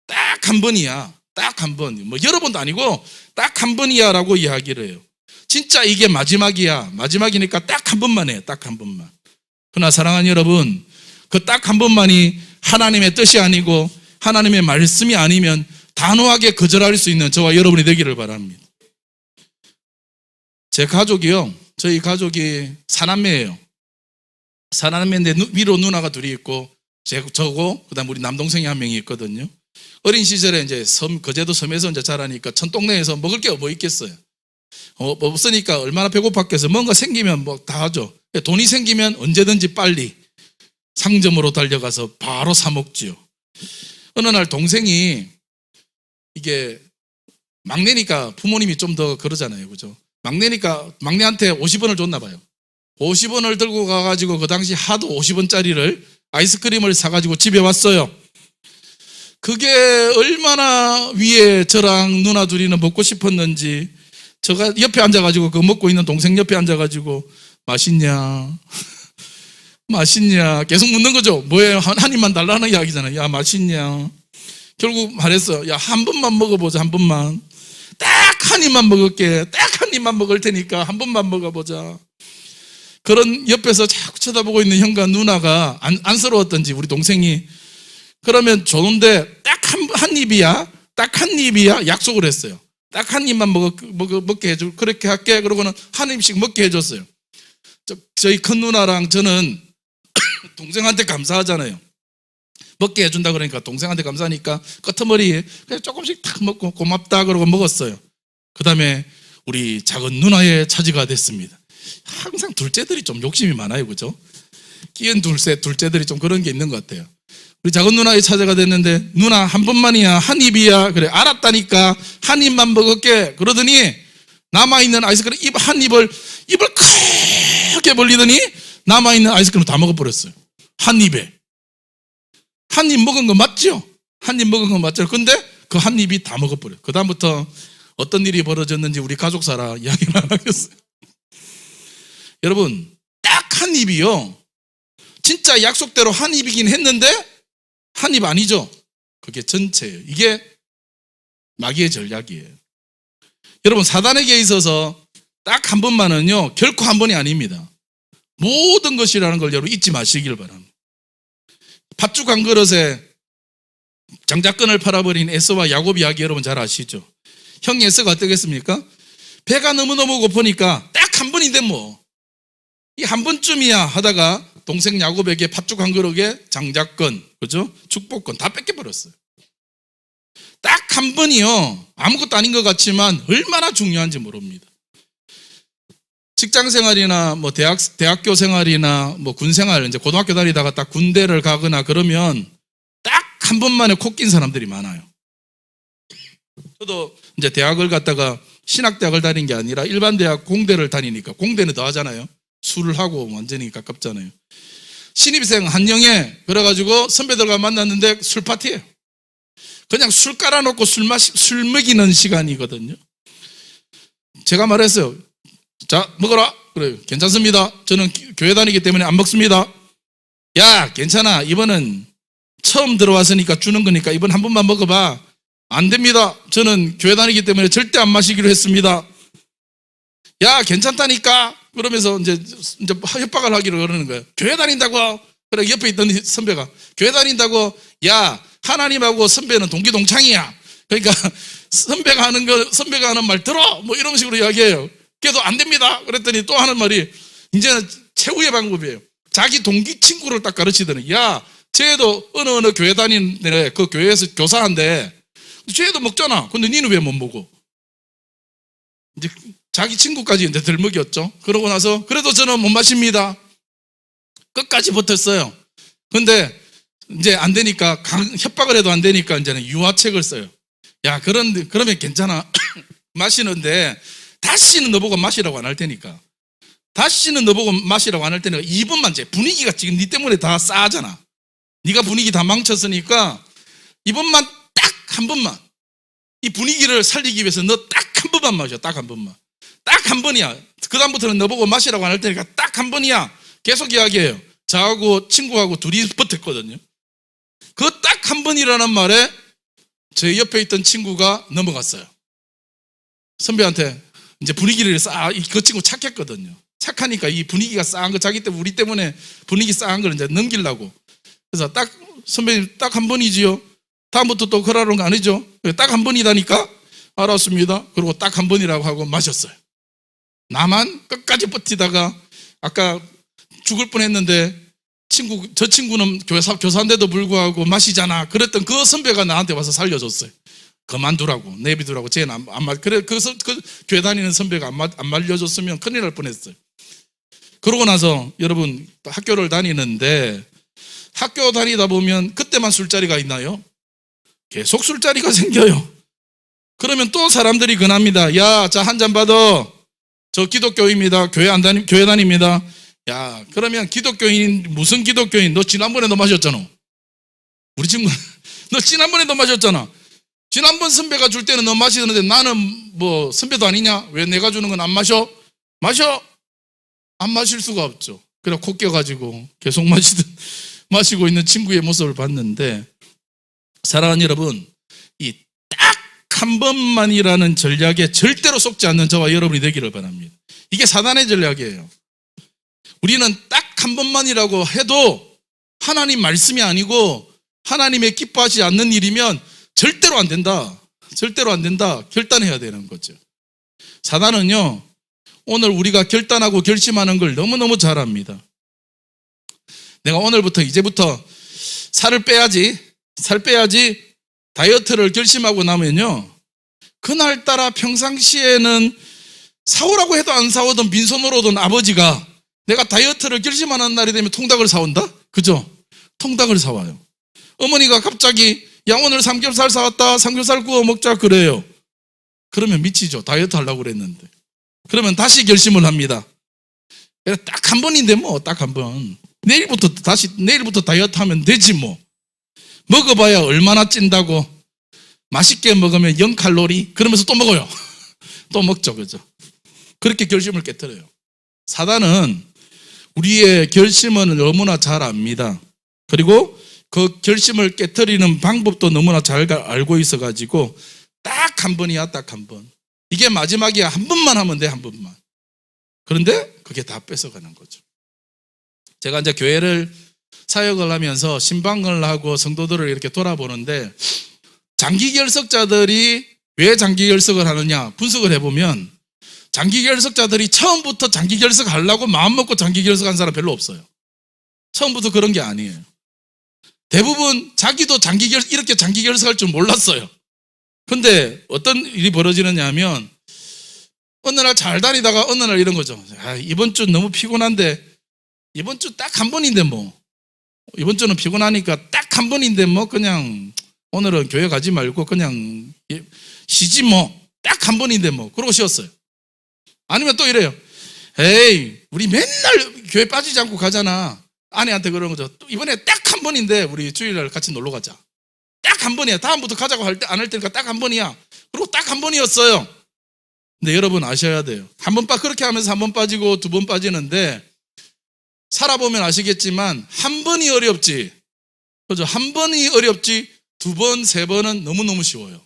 딱 한 번이야. 딱 한 번. 뭐 여러 번도 아니고 딱 한 번이야 라고 이야기를 해요. 진짜 이게 마지막이야. 마지막이니까 딱 한 번만 해요. 딱 한 번만. 그러나 사랑하는 여러분, 그 딱 한 번만이 하나님의 뜻이 아니고 하나님의 말씀이 아니면 단호하게 거절할 수 있는 저와 여러분이 되기를 바랍니다. 제 가족이요. 저희 가족이 사남매예요. 사남매인데 위로 누나가 둘이 있고 저고 그다음 우리 남동생이 한 명이 있거든요. 어린 시절에 이제 거제도 섬에서 이제 자라니까 천동네에서 먹을 게 뭐 있겠어요. 없으니까 얼마나 배고팠겠어요. 뭔가 생기면 뭐 다 하죠. 돈이 생기면 언제든지 빨리 상점으로 달려가서 바로 사 먹지요. 어느 날 동생이 이게 막내니까 부모님이 좀 더 그러잖아요. 그죠? 막내니까 막내한테 50원을 줬나 봐요. 50원을 들고 가가지고 그 당시 하도 50원짜리를 아이스크림을 사가지고 집에 왔어요. 그게 얼마나 위에 저랑 누나 둘이는 먹고 싶었는지 제가 옆에 앉아가지고 그 먹고 있는 동생 옆에 앉아가지고 맛있냐? 맛있냐? 계속 묻는 거죠. 뭐예요? 한 입만 달라는 이야기잖아요. 야, 맛있냐? 결국 말했어. 야, 한 번만 먹어보자. 한 번만. 딱 한 입만 먹을게. 딱 한 입만 먹을 테니까 한 번만 먹어보자. 그런 옆에서 자꾸 쳐다보고 있는 형과 누나가 안쓰러웠던지 우리 동생이 그러면 좋은데 딱 한 입이야? 딱 한 입이야? 약속을 했어요. 딱 한 입만 먹게 해줄, 그렇게 할게. 그러고는 한 입씩 먹게 해줬어요. 저희 큰 누나랑 저는 동생한테 감사하잖아요. 먹게 해준다 그러니까 동생한테 감사하니까 끄트머리에 그냥 조금씩 탁 먹고 고맙다 그러고 먹었어요. 그 다음에 우리 작은 누나의 차지가 됐습니다. 항상 둘째들이 좀 욕심이 많아요. 그죠? 끼은 둘째들이 좀 그런 게 있는 것 같아요. 우리 작은 누나의 차지가 됐는데 누나 한 번만이야. 한 입이야. 그래 알았다니까 한 입만 먹을게. 그러더니 남아있는 아이스크림 한 입을 크게 벌리더니 남아있는 아이스크림 다 먹어버렸어요. 한 입에. 한 입 먹은 거 맞죠? 한 입 먹은 거 맞죠? 근데 그 한 입이 다 먹어버려요. 그 다음부터 어떤 일이 벌어졌는지 우리 가족사라 이야기는 안 하겠어요. 여러분, 딱 한 입이요. 진짜 약속대로 한 입이긴 했는데 한 입 아니죠? 그게 전체예요. 이게 마귀의 전략이에요. 여러분, 사단에게 있어서 딱 한 번만은요, 결코 한 번이 아닙니다. 모든 것이라는 걸 여러분 잊지 마시길 바랍니다. 팥죽 한 그릇에 장자권을 팔아버린 에서와 야곱 이야기 여러분 잘 아시죠? 형 에서가 어떻겠습니까? 배가 너무너무 고프니까 딱 한 번인데 뭐 이 한 번쯤이야 하다가 동생 야곱에게 팥죽 한 그릇에 장자권, 그죠? 축복권 다 뺏겨버렸어요. 딱 한 번이요. 아무것도 아닌 것 같지만 얼마나 중요한지 모릅니다. 직장 생활이나 뭐 대학교 생활이나 뭐 군 생활, 이제 고등학교 다니다가 딱 군대를 가거나 그러면 딱 한 번만에 코 낀 사람들이 많아요. 저도 이제 대학을 갔다가 신학대학을 다닌 게 아니라 일반 대학 공대를 다니니까 공대는 더 하잖아요. 술을 하고 완전히 가깝잖아요. 신입생 한영에 그래가지고 선배들과 만났는데 술 파티예요. 그냥 술 깔아놓고 술 먹이는 시간이거든요. 제가 말했어요. 자, 먹어라. 그래요. 괜찮습니다. 저는 교회 다니기 때문에 안 먹습니다. 야, 괜찮아. 이번은 처음 들어왔으니까 주는 거니까 이번 한 번만 먹어봐. 안 됩니다. 저는 교회 다니기 때문에 절대 안 마시기로 했습니다. 야, 괜찮다니까. 그러면서 이제 협박을 하기로 그러는 거예요. 교회 다닌다고. 그래, 옆에 있던 선배가 교회 다닌다고. 야, 하나님하고 선배는 동기동창이야. 그러니까 선배가 하는 말 들어. 뭐 이런 식으로 이야기해요. 그래도 안 됩니다. 그랬더니 또 하는 말이 이제는 최후의 방법이에요. 자기 동기 친구를 딱 가르치더니, 야, 쟤도 어느 교회 다니는 그 교회에서 교사한데 쟤도 먹잖아. 근데 니는 왜 못 먹어? 이제 자기 친구까지 이제 들먹였죠. 그러고 나서 그래도 저는 못 마십니다. 끝까지 버텼어요. 근데 이제 안 되니까 협박을 해도 안 되니까 이제는 유화책을 써요. 야, 그러면 괜찮아. 마시는데 다시는 너보고 마시라고 안 할 테니까. 다시는 너보고 마시라고 안 할 테니까 2분만 재. 분위기가 지금 니 때문에 다 싸하잖아. 네가 분위기 다 망쳤으니까 이번만 딱 한 번만 이 분위기를 살리기 위해서 너 딱 한 번만 마셔. 딱 한 번만. 딱 한 번이야. 그 다음부터는 너보고 마시라고 안 할 테니까 딱 한 번이야. 계속 이야기해요. 저하고 친구하고 둘이 버텼거든요. 그 딱 한 번이라는 말에 제 옆에 있던 친구가 넘어갔어요. 선배한테 이제 분위기를 그 친구 착했거든요. 착하니까 이 분위기가 싸한 거 자기 때문에 우리 때문에 분위기 싸한 걸 이제 넘기려고. 그래서 딱 선배님 딱 한 번이지요. 다음부터 또 그러는 거 아니죠? 딱 한 번이다니까. 알았습니다. 그리고 딱 한 번이라고 하고 마셨어요. 나만 끝까지 버티다가 아까 죽을 뻔했는데 저 친구는 교사인데도 불구하고 마시잖아. 그랬던 그 선배가 나한테 와서 살려줬어요. 그만두라고, 내비두라고. 쟤는 그래, 그 교회 다니는 선배가 안 말려줬으면 큰일 날 뻔했어요. 그러고 나서 여러분 학교를 다니는데 학교 다니다 보면 그때만 술자리가 있나요? 계속 술자리가 생겨요. 그러면 또 사람들이 권합니다. 야, 자, 한 잔 받아. 저 기독교인입니다. 교회 다닙니다. 야, 그러면 기독교인, 무슨 기독교인? 너 지난번에 너 마셨잖아. 우리 친구, 너 지난번에 너 마셨잖아. 지난번 선배가 줄 때는 너 마시는데 나는 뭐 선배도 아니냐? 왜 내가 주는 건 안 마셔? 마셔! 안 마실 수가 없죠. 그래, 코 껴가지고 계속 마시고 있는 친구의 모습을 봤는데, 사랑하는 여러분, 이 딱 한 번만이라는 전략에 절대로 속지 않는 저와 여러분이 되기를 바랍니다. 이게 사단의 전략이에요. 우리는 딱 한 번만이라고 해도 하나님 말씀이 아니고 하나님의 기뻐하지 않는 일이면 절대로 안 된다. 절대로 안 된다. 결단해야 되는 거죠. 사단은요, 오늘 우리가 결단하고 결심하는 걸 너무너무 잘합니다. 내가 오늘부터 이제부터 살 빼야지 다이어트를 결심하고 나면요, 그날따라 평상시에는 사오라고 해도 안 사오던 빈손으로 오던 아버지가 내가 다이어트를 결심하는 날이 되면 통닭을 사온다? 그죠? 통닭을 사와요. 어머니가 갑자기 야, 오늘 삼겹살 사왔다. 삼겹살 구워 먹자. 그래요. 그러면 미치죠. 다이어트 하려고 그랬는데. 그러면 다시 결심을 합니다. 딱 한 번인데 뭐 딱 한 번. 내일부터 다이어트 하면 되지 뭐. 먹어봐야 얼마나 찐다고. 맛있게 먹으면 0칼로리 그러면서 또 먹어요. 또 먹죠, 그죠? 그렇게 결심을 깨뜨려요. 사단은 우리의 결심은 너무나 잘 압니다. 그리고 그 결심을 깨뜨리는 방법도 너무나 잘 알고 있어가지고 딱 한 번이야, 딱 한 번. 이게 마지막이야. 한 번만 하면 돼, 한 번만. 그런데 그게 다 뺏어가는 거죠. 제가 이제 교회를 사역을 하면서 신방을 하고 성도들을 이렇게 돌아보는데 장기결석자들이 왜 장기결석을 하느냐 분석을 해보면 장기결석자들이 처음부터 장기결석 하려고 마음먹고 장기결석한 사람 별로 없어요. 처음부터 그런 게 아니에요. 대부분 자기도 이렇게 장기결석할 줄 몰랐어요. 근데 어떤 일이 벌어지느냐 하면 어느 날 잘 다니다가 어느 날 이런 거죠. 이번 주 너무 피곤한데 이번 주 딱 한 번인데 뭐 이번 주는 피곤하니까 딱 한 번인데 뭐 그냥 오늘은 교회 가지 말고 그냥 쉬지 뭐 딱 한 번인데 뭐 그러고 쉬었어요. 아니면 또 이래요. 에이 우리 맨날 교회 빠지지 않고 가잖아. 아내한테 그러는 거죠. 또 이번에 딱 한 번인데 우리 주일날 같이 놀러 가자. 딱 한 번이야. 다음부터 가자고 할 때 안 할 테니까 딱 한 번이야. 그리고 딱 한 번이었어요. 근데 여러분 아셔야 돼요. 그렇게 하면서 한 번 빠지고 두 번 빠지는데 살아보면 아시겠지만 한 번이 어렵지. 그죠? 한 번이 어렵지 두 번, 세 번은 너무너무 쉬워요.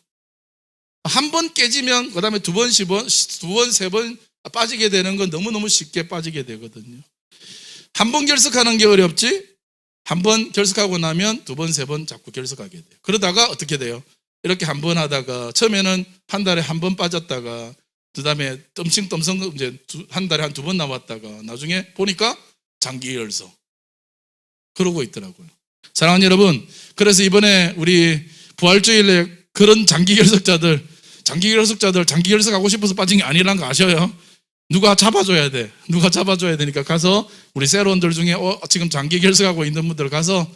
한 번 깨지면 그 다음에 두 번, 세 번 빠지게 되는 건 너무너무 쉽게 빠지게 되거든요. 한 번 결석하는 게 어렵지 한 번 결석하고 나면 두 번, 세 번 자꾸 결석하게 돼요. 그러다가 어떻게 돼요? 이렇게 한 번 하다가 처음에는 한 달에 한 번 빠졌다가 그 다음에 덤칭덤성 이제 한 달에 한 두 번 나왔다가 나중에 보니까 장기 결석 그러고 있더라고요. 사랑하는 여러분, 그래서 이번에 우리 부활주일에 그런 장기 결석자들 장기 결석하고 싶어서 빠진 게 아니라는 거 아셔요? 누가 잡아줘야 돼. 누가 잡아줘야 되니까 가서 우리 새로운들 중에 지금 장기 결석하고 있는 분들 가서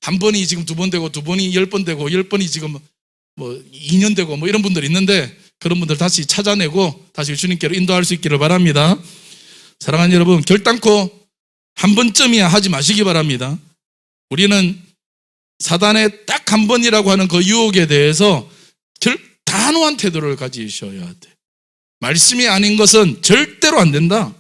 한 번이 지금 두 번 되고 두 번이 10번 되고 10번이 지금 뭐 2년 되고 뭐 이런 분들 있는데 그런 분들 다시 찾아내고 다시 주님께로 인도할 수 있기를 바랍니다. 사랑하는 여러분, 결단코 한 번쯤이야 하지 마시기 바랍니다. 우리는 사단의 딱 한 번이라고 하는 그 유혹에 대해서 단호한 태도를 가지셔야 돼. 말씀이 아닌 것은 절대로 안 된다.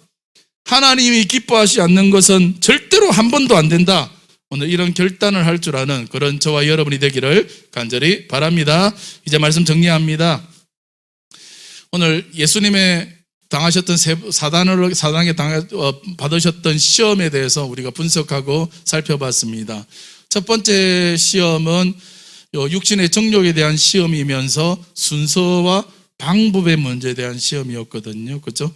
하나님이 기뻐하지 않는 것은 절대로 한 번도 안 된다. 오늘 이런 결단을 할 줄 아는 그런 저와 여러분이 되기를 간절히 바랍니다. 이제 말씀 정리합니다. 오늘 예수님의 당하셨던 사단에게 받으셨던 시험에 대해서 우리가 분석하고 살펴봤습니다. 첫 번째 시험은 육신의 정욕에 대한 시험이면서 순서와 방법의 문제에 대한 시험이었거든요. 그렇죠?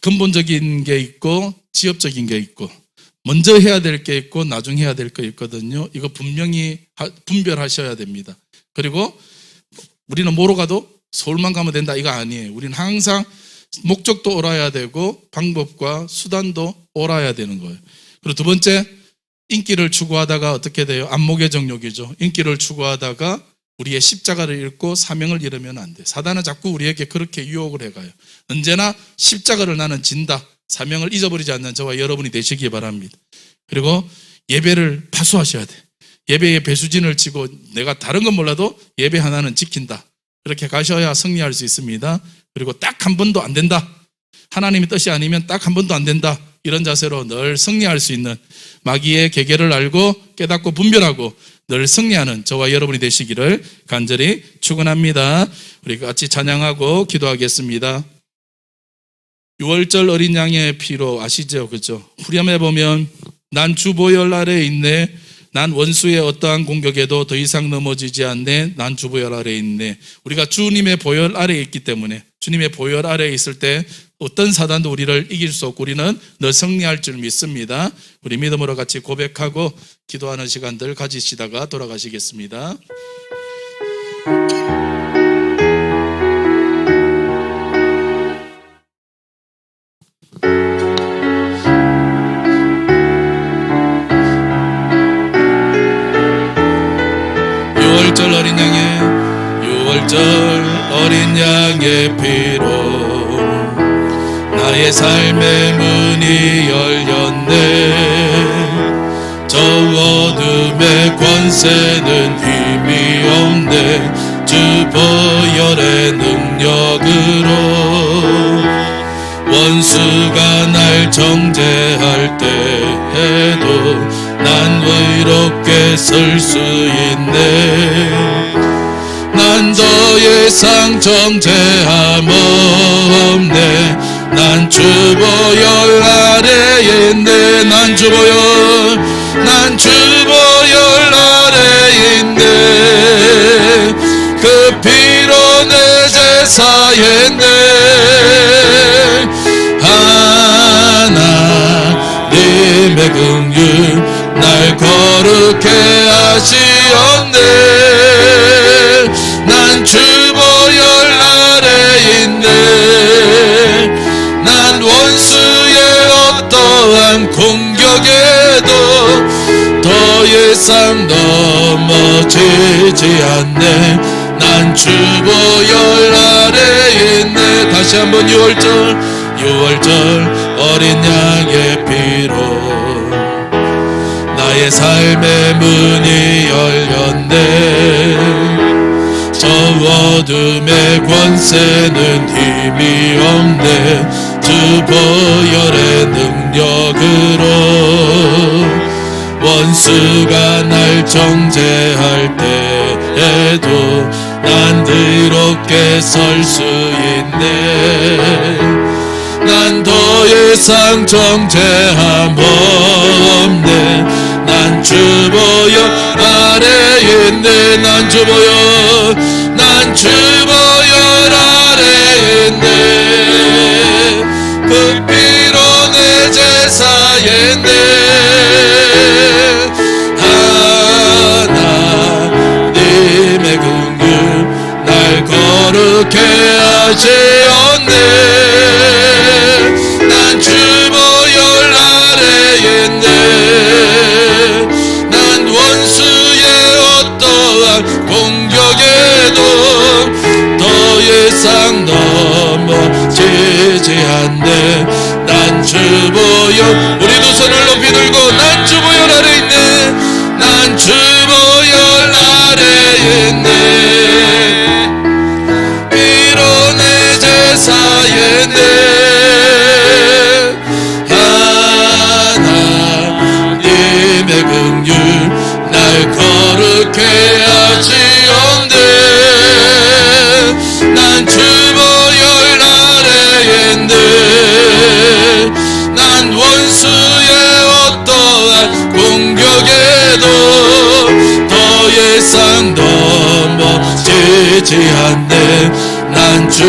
근본적인 게 있고 지엽적인 게 있고 먼저 해야 될 게 있고 나중에 해야 될 게 있거든요. 이거 분명히 분별하셔야 됩니다. 그리고 우리는 뭐로 가도 서울만 가면 된다 이거 아니에요. 우리는 항상 목적도 옳아야 되고 방법과 수단도 옳아야 되는 거예요. 그리고 두 번째, 인기를 추구하다가 어떻게 돼요? 안목의 정욕이죠. 인기를 추구하다가 우리의 십자가를 잃고 사명을 잃으면 안 돼. 사단은 자꾸 우리에게 그렇게 유혹을 해가요. 언제나 십자가를 나는 진다. 사명을 잊어버리지 않는 저와 여러분이 되시기 바랍니다. 그리고 예배를 파수하셔야 돼. 예배에 배수진을 치고 내가 다른 건 몰라도 예배 하나는 지킨다. 그렇게 가셔야 승리할 수 있습니다. 그리고 딱 한 번도 안 된다. 하나님의 뜻이 아니면 딱 한 번도 안 된다. 이런 자세로 늘 승리할 수 있는 마귀의 계계를 알고 깨닫고 분별하고 늘 승리하는 저와 여러분이 되시기를 간절히 축원합니다. 우리 같이 찬양하고 기도하겠습니다. 6월절 어린 양의 피로 아시죠? 그렇죠? 후렴에 보면 난 주 보혈 아래에 있네. 난 원수의 어떠한 공격에도 더 이상 넘어지지 않네. 난 주 보혈 아래에 있네. 우리가 주님의 보혈 아래에 있기 때문에 주님의 보혈 아래에 있을 때 어떤 사단도 우리를 이길 수 없고 우리는 늘 승리할 줄 믿습니다. 우리 믿음으로 같이 고백하고 기도하는 시간들 가지시다가 돌아가시겠습니다. 6월절 어린 양의 피로 나의 삶의 문이 열렸네. 저 어둠의 권세는 힘이 없네. 주 보혈의 능력으로 원수가 날 정죄할 때에도 난 의롭게 설 수 있네. 난 더 이상 정죄함 없네. 난 주 보혈 아래에 있네. 난 주 보혈 아래에 있네. 그 피로 내 제사했네. 하나님의 긍휼 날 거룩해 하시었네. 난 주 보혈 아래에 있네. 난 원수의 어떠한 공격에도 더 이상 넘어지지 않네. 난 주 보혈 아래에 있네. 다시 한번 6월절 어린 양의 피로 나의 삶의 문이 열렸네. 저 어둠의 권세는 힘이 없네. 주 보혈의 능력으로 원수가 날 정죄할 때에도 난 의롭게 설 수 있네. 난 더 이상 정죄함 없네. 난 주 보혈 아래에 있네. 난 주 보혈 아래에 있네. 그 피로 내 제사했네. 하나님의 긍휼 날 거룩해 하시었네. 난 주 보혈 아래에 있네. 난 원수의 어떠한 공격에도 더 이상 넘어지지 않네. 난 주 보혈, 우리 두 손을 높이 들고 난 주 보혈 아래에 있네. 난 주 보혈 아래에 있네. 피로 내 제사했네. 하나님의 긍휼 날 거룩해 하시었네. 난 주 보혈 아래에 있네. 난 원수의 어떠한 공격에도 더 이상 넘어지지 않네. 난 주